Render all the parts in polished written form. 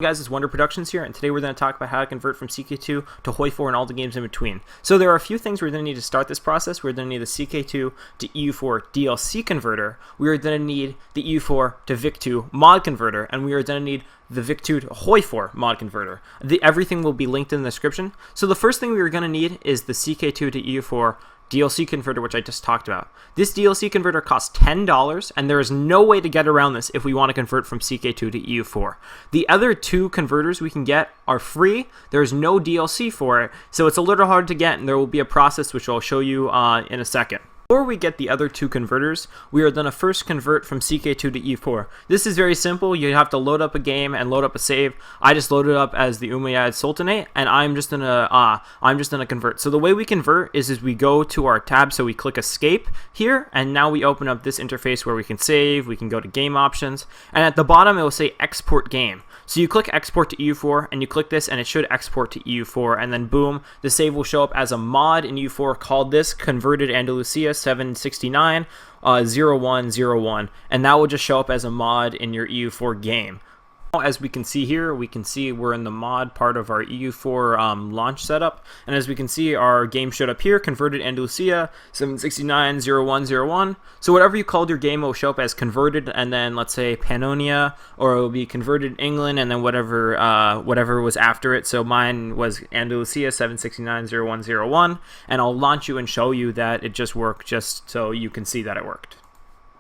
Hey guys, it's Wonder Productions here, and today we're going to talk about how to convert from CK2 to HOI4 and all the games in between. So there are a few things we're going to need to start this process. We're going to need the CK2 to EU4 DLC converter, we are going to need the EU4 to Vic2 mod converter, and we are going to need the Vic2 to HOI4 mod converter. Everything will be linked in the description. So the first thing we're going to need is the CK2 to EU4 DLC converter, which I just talked about. This DLC converter costs $10, and there is no way to get around this if we want to convert from CK2 to EU4. The other two converters we can get are free. There's no DLC for it, so it's a little hard to get, and there will be a process which I'll show you in a second. Before we get the other two converters, we are going to first convert from CK2 to EU4. This is very simple. You have to load up a game and load up a save. I just loaded up as the Umayyad Sultanate, and I'm just gonna convert. So the way we convert is we go to our tab, so we click Escape here, and now we open up this interface where we can save. We can go to Game Options, and at the bottom it will say Export Game. So you click Export to EU4, and you click this, and it should export to EU4, and then boom, the save will show up as a mod in EU4 called this Converted Andalusia 769 0101, and that will just show up as a mod in your EU4 game. As we can see here, we're in the mod part of our EU4 launch setup, and as we can see, our game showed up here, Converted Andalusia 769 0101. So whatever you called your game, it will show up as converted, and then let's say Pannonia, or it will be Converted England, and then whatever was after it. So mine was Andalusia 769 0101, and I'll launch you and show you that it just worked, just so you can see that it worked.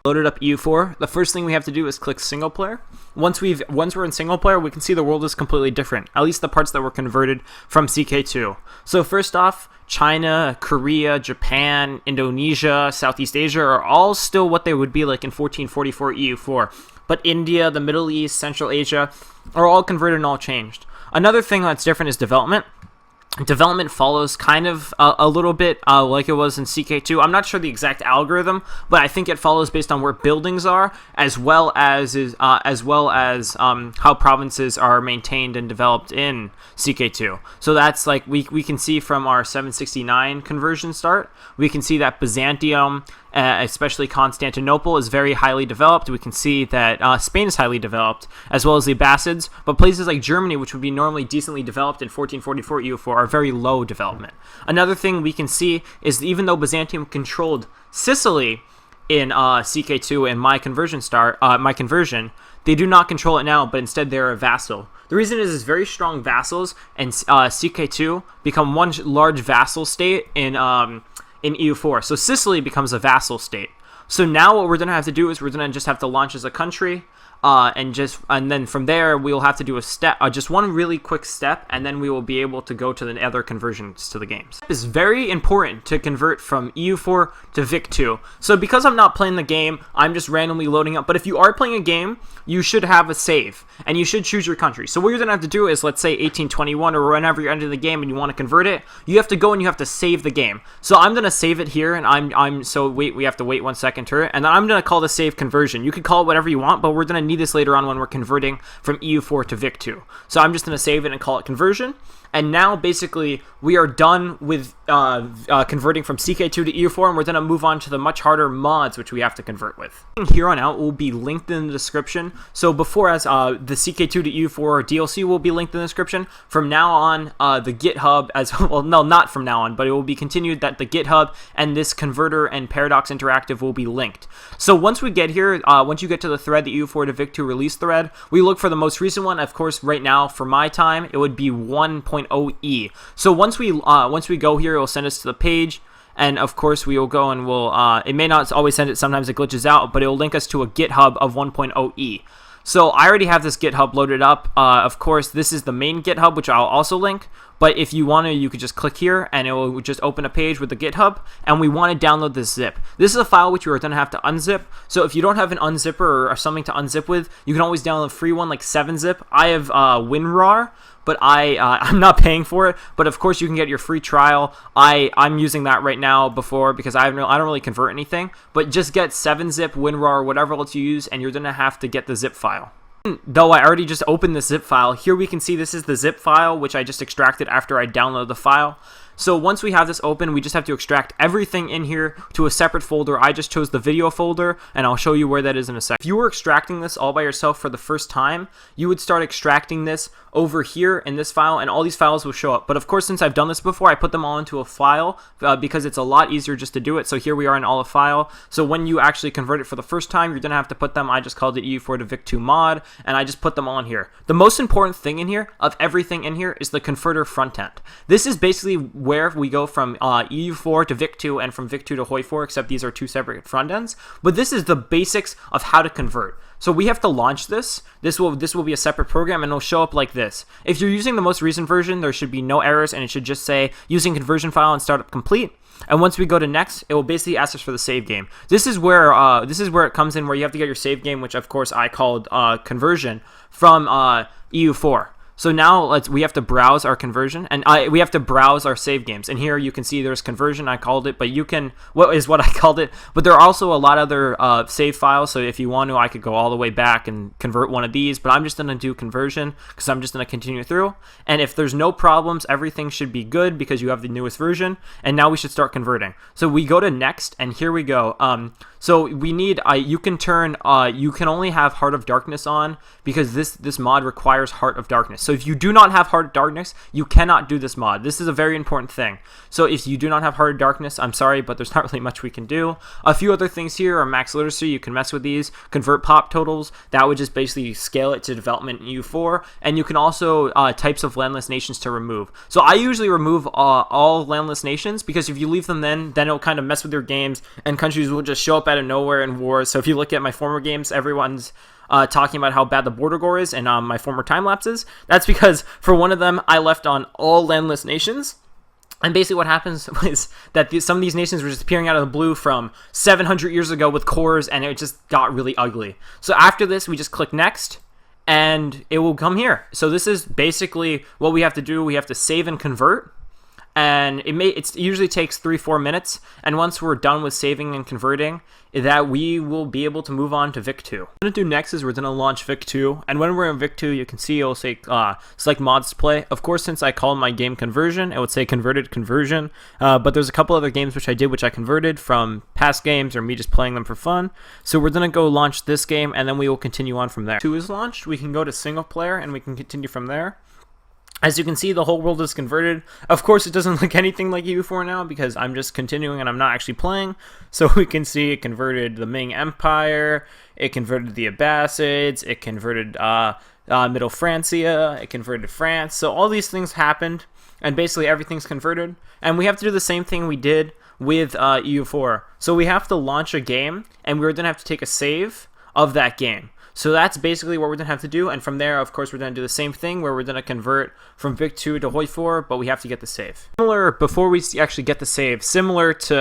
Loaded up EU4, the first thing we have to do is click single player. Once we're in single player, we can see the world is completely different, at least the parts that were converted from CK2. So first off, China, Korea, Japan, Indonesia, Southeast Asia are all still what they would be like in 1444 EU4. But India, the Middle East, Central Asia are all converted and all changed. Another thing that's different is development. Development follows kind of a little bit like it was in CK2. I'm not sure the exact algorithm, but I think it follows based on where buildings are, as well as how provinces are maintained and developed in CK2. So that's like we can see from our 769 conversion start, we can see that Byzantium, especially Constantinople, is very highly developed. We can see that Spain is highly developed, as well as the Abbasids, but places like Germany, which would be normally decently developed in 1444 EU4, are very low development. Another thing we can see is that even though Byzantium controlled Sicily in CK2 and my conversion, they do not control it now, but instead they're a vassal. The reason is very strong vassals, and CK2 become one large vassal state in EU4. So Sicily becomes a vassal state. So now what we're going to have to do is we're going to just have to launch as a country, and then from there we'll have to do a step, just one really quick step, and then we will be able to go to the other conversions to the games. It's very important to convert from EU4 to Vic2. So because I'm not playing the game, I'm just randomly loading up. But if you are playing a game, you should have a save, and you should choose your country. So what you're gonna have to do is, let's say 1821, or whenever you're entering the game and you want to convert it, you have to go and you have to save the game. So I'm gonna save it here, and we have to wait 1 second to it, and then I'm gonna call the save conversion. You can call it whatever you want, but we're gonna need this later on when we're converting from EU4 to Vic2. So I'm just going to save it and call it conversion. And now basically we are done with converting from CK2 to EU4, and we're going to move on to the much harder mods which we have to convert with. Here on out will be linked in the description. So before, as the CK2 to EU4 DLC will be linked in the description, from now on the GitHub, as well, no, not from now on, but it will be continued that the GitHub and this converter and Paradox Interactive will be linked. So once we get here, once you get to the thread, the EU4 to Vic2 release thread, we look for the most recent one. Of course, right now for my time, it would be 1.0e. So once we go here, it will send us to the page, and of course we will go and it may not always send it, sometimes it glitches out, but it will link us to a GitHub of 1.0e. So I already have this GitHub loaded up. Of course, this is the main GitHub, which I'll also link. But if you want to, you could just click here, and it will just open a page with the GitHub. And we want to download this zip. This is a file which you are going to have to unzip. So if you don't have an unzipper or something to unzip with, you can always download a free one like 7-zip. I have WinRAR, but I'm not paying for it. But of course, you can get your free trial. I'm using that right now because I don't really convert anything. But just get 7-zip, WinRAR, whatever else you use, and you're going to have to get the zip file. Though I already just opened the zip file, here we can see this is the zip file which I just extracted after I downloaded the file. So once we have this open, we just have to extract everything in here to a separate folder. I just chose the video folder, and I'll show you where that is in a sec. If you were extracting this all by yourself for the first time, you would start extracting this over here in this file, and all these files will show up. But of course, since I've done this before, I put them all into a file because it's a lot easier just to do it. So here we are in all a file. So when you actually convert it for the first time, you're gonna have to put them. I just called it EU4 To Vic2 Mod, and I just put them all in here. The most important thing in here, of everything in here, is the converter front end. This is basically where we go from EU4 to Vic2 and from Vic2 to HOI4, except these are two separate front ends. But this is the basics of how to convert. So we have to launch this. This will be a separate program, and it'll show up like this. If you're using the most recent version, there should be no errors, and it should just say using conversion file and startup complete. And once we go to next, it will basically ask us for the save game. This is where it comes in, where you have to get your save game, which of course I called conversion, from EU4. So now we have to browse our conversion, and we have to browse our save games. And here you can see there's conversion, I called it, but what I called it. But there are also a lot of other save files. So if you want to, I could go all the way back and convert one of these. But I'm just gonna do conversion because I'm just gonna continue through. And if there's no problems, everything should be good because you have the newest version. And now we should start converting. So we go to next, and here we go. So we need you can only have Heart of Darkness on because this mod requires Heart of Darkness. So if you do not have Heart of Darkness, you cannot do this mod. This is a very important thing. So if you do not have Heart of Darkness, I'm sorry, but there's not really much we can do. A few other things here are max literacy. You can mess with these. Convert pop totals. That would just basically scale it to development in EU4. And you can also types of landless nations to remove. So I usually remove all landless nations because if you leave them then it'll kind of mess with your games, and countries will just show up out of nowhere in wars. So if you look at my former games, everyone's talking about how bad the border gore is and my former time lapses. That's because for one of them, I left on all landless nations. And basically what happens was that some of these nations were just appearing out of the blue from 700 years ago with cores, and it just got really ugly. So after this, we just click next, and it will come here. So this is basically what we have to do. We have to save and convert. And it usually takes 3-4 minutes, and once we're done with saving and converting, that we will be able to move on to Vic2. What we're going to do next is we're going to launch Vic2, and when we're in Vic2, you can see it'll say select mods to play. Of course, since I called my game conversion, it would say converted conversion, but there's a couple other games which I converted from past games or me just playing them for fun. So we're going to go launch this game, and then we will continue on from there. 2 is launched, we can go to single player, and we can continue from there. As you can see, the whole world is converted. Of course, it doesn't look anything like EU4 now because I'm just continuing and I'm not actually playing. So we can see it converted the Ming Empire, it converted the Abbasids, it converted Middle Francia, it converted France. So all these things happened, and basically everything's converted. And we have to do the same thing we did with EU4. So we have to launch a game, and we're going to have to take a save of that game. So that's basically what we're going to have to do, and from there, of course, we're going to do the same thing where we're going to convert from Vic2 to HOI4, but we have to get the save. Before we actually get the save, similar to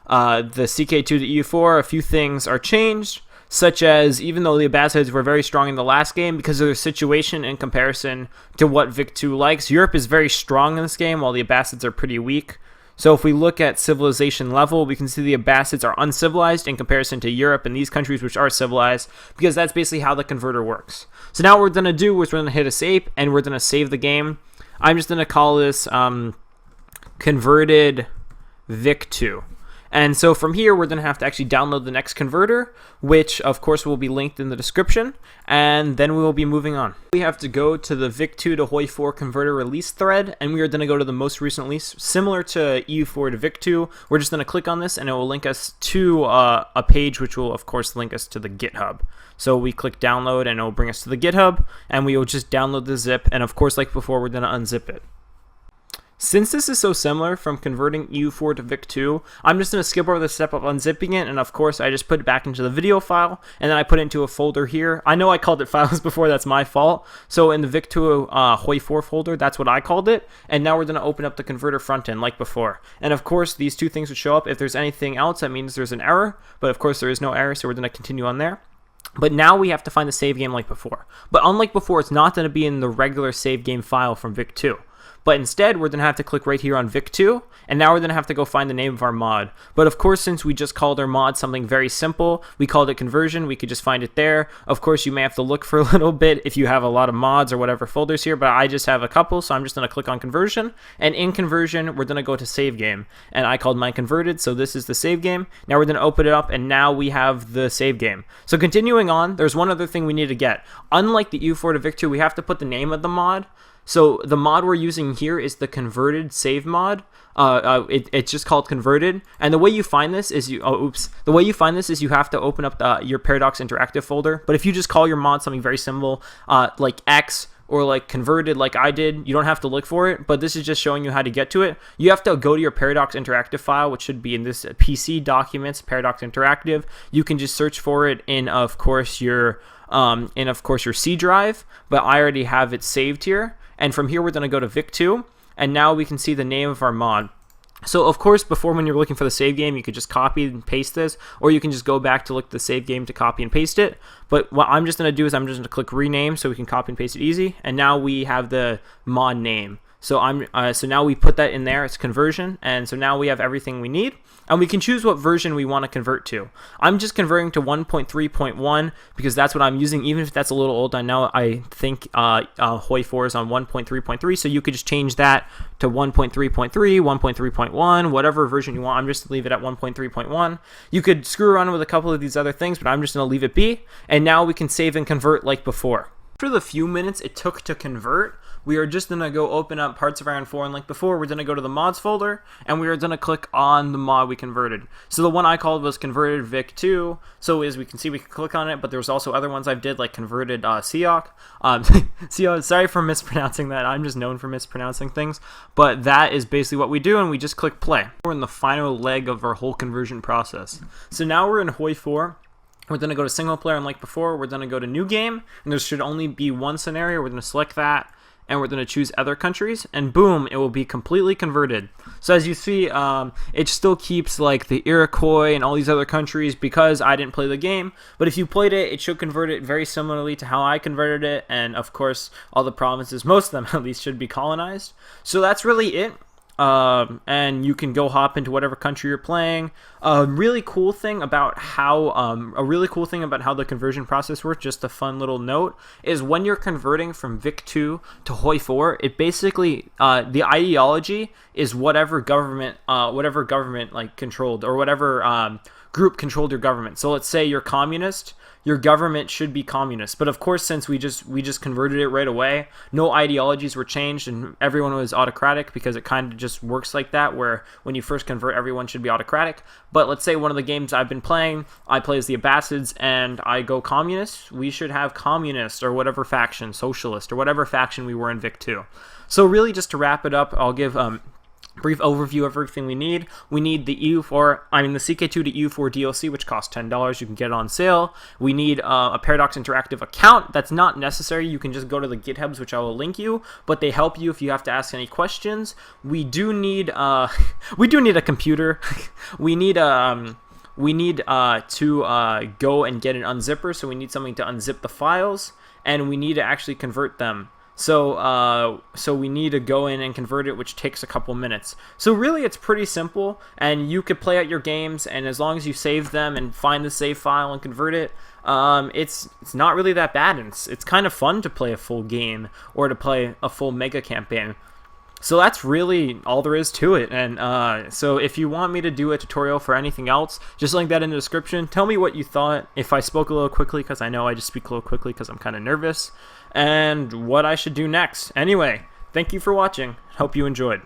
the CK2 to EU4, a few things are changed, such as even though the Abbasids were very strong in the last game, because of their situation in comparison to what Vic2 likes, Europe is very strong in this game, while the Abbasids are pretty weak. So if we look at civilization level, we can see the Abbasids are uncivilized in comparison to Europe and these countries which are civilized, because that's basically how the converter works. So now what we're going to do is we're going to hit a save, and we're going to save the game. I'm just going to call this converted Vic2. And so from here, we're going to have to actually download the next converter, which of course will be linked in the description, and then we will be moving on. We have to go to the Vic2 to HOI4 converter release thread, and we are going to go to the most recent release. Similar to EU4 to Vic2, we're just going to click on this, and it will link us to a page which will of course link us to the GitHub. So we click download, and it will bring us to the GitHub, and we will just download the zip, and of course, like before, we're going to unzip it. Since this is so similar from converting EU4 to Vic2, I'm just going to skip over the step of unzipping it, and of course I just put it back into the video file, and then I put it into a folder here. I know I called it files before, that's my fault. So in the Vic2 HOI4 folder, that's what I called it, and now we're going to open up the converter front end like before. And of course these two things would show up. If there's anything else, that means there's an error, but of course there is no error, so we're going to continue on there. But now we have to find the save game like before. But unlike before, it's not going to be in the regular save game file from Vic2. but instead we're going to have to click right here on Vic2, and now we're going to have to go find the name of our mod. But of course, since we just called our mod something very simple, we called it conversion, we could just find it there. Of course, you may have to look for a little bit if you have a lot of mods or whatever folders here, but I just have a couple, so I'm just going to click on conversion, and in conversion, we're going to go to save game, and I called mine converted, so this is the save game. Now we're going to open it up, and now we have the save game. So continuing on, there's one other thing we need to get. Unlike the EU4 To Vic2, we have to put the name of the mod. So the mod we're using here is the converted save mod. It's just called converted, and the way you find this is you have to open up your Paradox Interactive folder. But if you just call your mod something very simple, like X or like converted like I did, you don't have to look for it, but this is just showing you how to get to it. You have to go to your Paradox Interactive file, which should be in this PC documents, Paradox Interactive. You can just search for it in, of course, your C drive, but I already have it saved here. And from here, we're going to go to Vic2, and now we can see the name of our mod. So of course, before when you're looking for the save game, you could just copy and paste this, or you can just go back to look at the save game to copy and paste it. But what I'm just going to do is I'm just going to click rename so we can copy and paste it easy. And now we have the mod name. So so now we put that in there, it's conversion, and so now we have everything we need, and we can choose what version we want to convert to. I'm just converting to 1.3.1 because that's what I'm using, even if that's a little old. I think HOI4 is on 1.3.3, so you could just change that to 1.3.3, 1.3.1, whatever version you want. I'm just going to leave it at 1.3.1. You could screw around with a couple of these other things, but I'm just going to leave it be, and now we can save and convert like before. After the few minutes it took to convert, we are just going to go open up Parts of Iron 4, and like before, we're going to go to the mods folder, and we are going to click on the mod we converted. So the one I called was converted Vic2, so as we can see, we can click on it, but there's also other ones I've did, like converted CK. Sorry for mispronouncing that, I'm just known for mispronouncing things, but that is basically what we do, and we just click play. We're in the final leg of our whole conversion process. So now we're in HOI4. We're going to go to single player, and like before, we're going to go to new game, and there should only be one scenario. We're going to select that, and we're going to choose other countries, and boom, it will be completely converted. So as you see, it still keeps like the Iroquois and all these other countries because I didn't play the game, but if you played it, it should convert it very similarly to how I converted it, and of course, all the provinces, most of them at least, should be colonized. So that's really it. And you can go hop into whatever country you're playing. A really cool thing about how the conversion process works, just a fun little note, is when you're converting from Vic2 to HOI4, it basically the ideology is whatever government like controlled, or whatever group controlled your government. So let's say you're communist, your government should be communist. But of course, since we just converted it right away, no ideologies were changed, and everyone was autocratic, because it kind of just works like that, where when you first convert, everyone should be autocratic. But let's say one of the games I've been playing, I play as the Abbasids, and I go communist, we should have communist, or whatever faction, socialist, or whatever faction we were in Vic2. So really, just to wrap it up, I'll give brief overview of everything we need. We need the CK2 To EU4 DLC, which costs $10. You can get it on sale. We need a Paradox Interactive account. That's not necessary. You can just go to the githubs, which I will link you, but they help you if you have to ask any questions. We do need a computer. we need to go and get an unzipper, so we need something to unzip the files, and we need to actually convert them. So we need to go in and convert it, which takes a couple minutes. So really, it's pretty simple, and you could play out your games, and as long as you save them and find the save file and convert it, it's not really that bad, and it's kind of fun to play a full game or to play a full mega campaign. So that's really all there is to it. And so if you want me to do a tutorial for anything else, just link that in the description. Tell me what you thought, if I spoke a little quickly, because I know I just speak a little quickly because I'm kind of nervous, and what I should do next. Anyway, thank you for watching. Hope you enjoyed.